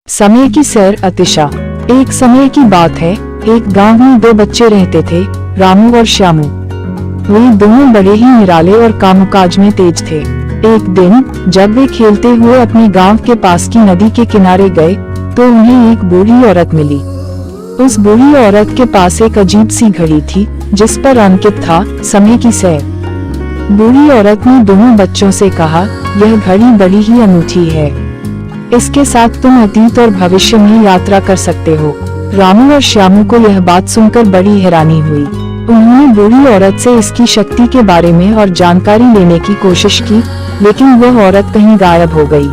समय की सैर अतिशा। एक समय की बात है, एक गांव में दो बच्चे रहते थे, रामू और श्यामू। वे दोनों बड़े ही निराले और कामकाज में तेज थे। एक दिन जब वे खेलते हुए अपने गांव के पास की नदी के किनारे गए तो उन्हें एक बूढ़ी औरत मिली। उस बूढ़ी औरत के पास एक अजीब सी घड़ी थी जिस पर अंकित था समय की सैर। बूढ़ी औरत ने दोनों बच्चों से कहा, यह घड़ी बड़ी ही अनूठी है, इसके साथ तुम अतीत और भविष्य में यात्रा कर सकते हो। रामू और श्यामू को यह बात सुनकर बड़ी हैरानी हुई। उन्होंने बूढ़ी औरत से इसकी शक्ति के बारे में और जानकारी लेने की कोशिश की, लेकिन वह औरत कहीं गायब हो गई।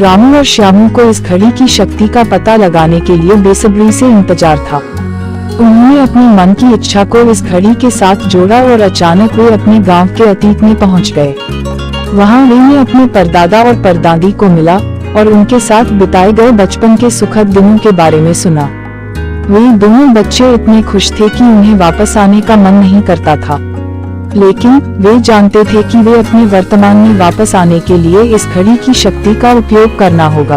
रामू और श्यामू को इस घड़ी की शक्ति का पता लगाने के लिए बेसब्री से इंतजार था। उन्होंने अपनी मन की इच्छा को इस घड़ी के साथ जोड़ा और अचानक वे अपने गांव के अतीत में पहुंच गए। वहां वे अपने परदादा और परदादी को मिला और उनके साथ बिताए गए बचपन के सुखद दिनों के बारे में सुना। वे दोनों बच्चे इतने खुश थे कि उन्हें वापस आने का मन नहीं करता था, लेकिन वे जानते थे कि वे अपने वर्तमान में वापस आने के लिए इस घड़ी की शक्ति का उपयोग करना होगा।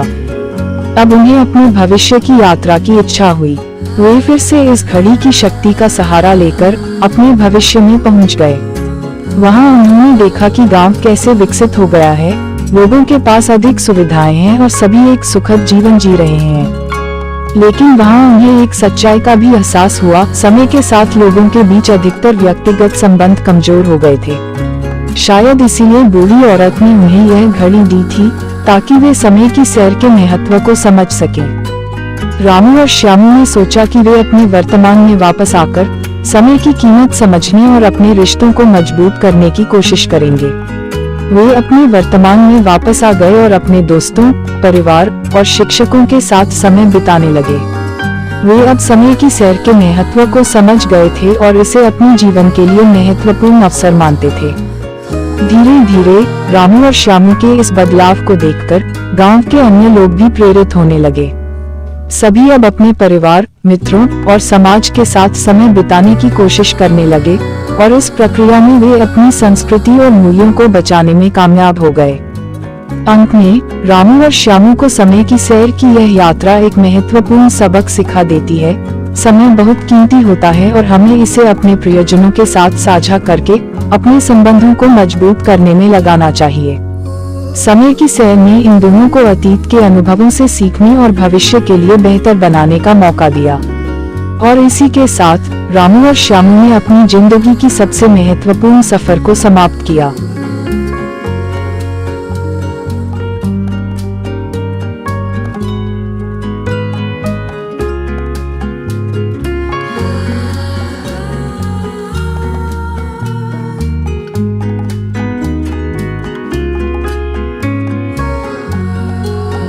अब उन्हें अपने भविष्य की यात्रा की इच्छा हुई। वे फिर से इस घड़ी की शक्ति का सहारा लेकर अपने भविष्य में पहुंच गए। वहां उन्होंने देखा कि गांव कैसे विकसित हो गया है, लोगों के पास अधिक सुविधाएं हैं और सभी एक सुखद जीवन जी रहे हैं। लेकिन वहां उन्हें एक सच्चाई का भी एहसास हुआ, समय के साथ लोगों के बीच अधिकतर व्यक्तिगत संबंध कमजोर हो गए थे। शायद इसीलिए बूढ़ी औरत ने उन्हें यह घड़ी दी थी ताकि वे समय की सैर के महत्व को समझ सकें। रामू और श्यामू ने सोचा कि वे अपने वर्तमान में वापस आकर समय की कीमत समझने और अपने रिश्तों को मजबूत करने की कोशिश करेंगे। वे अपने वर्तमान में वापस आ गए और अपने दोस्तों, परिवार और शिक्षकों के साथ समय बिताने लगे। वे अब समय की सैर के महत्व को समझ गए थे और इसे अपने जीवन के लिए महत्वपूर्ण अवसर मानते थे। धीरे धीरे रामू और श्यामू के इस बदलाव को देखकर गांव के अन्य लोग भी प्रेरित होने लगे। सभी अब अपने परिवार, मित्रों और समाज के साथ समय बिताने की कोशिश करने लगे और इस प्रक्रिया में वे अपनी संस्कृति और मूल्यों को बचाने में कामयाब हो गए। अंत में रामू और श्यामू को समय की सैर की यह यात्रा एक महत्वपूर्ण सबक सिखा देती है। समय बहुत कीमती होता है और हमें इसे अपने प्रियजनों के साथ साझा करके अपने संबंधों को मजबूत करने में लगाना चाहिए। समय की सैर ने इन दोनों को अतीत के अनुभवों से सीखने और भविष्य के लिए बेहतर बनाने का मौका दिया। और इसी के साथ रामू और श्यामू ने अपनी जिंदगी की सबसे महत्वपूर्ण सफर को समाप्त किया।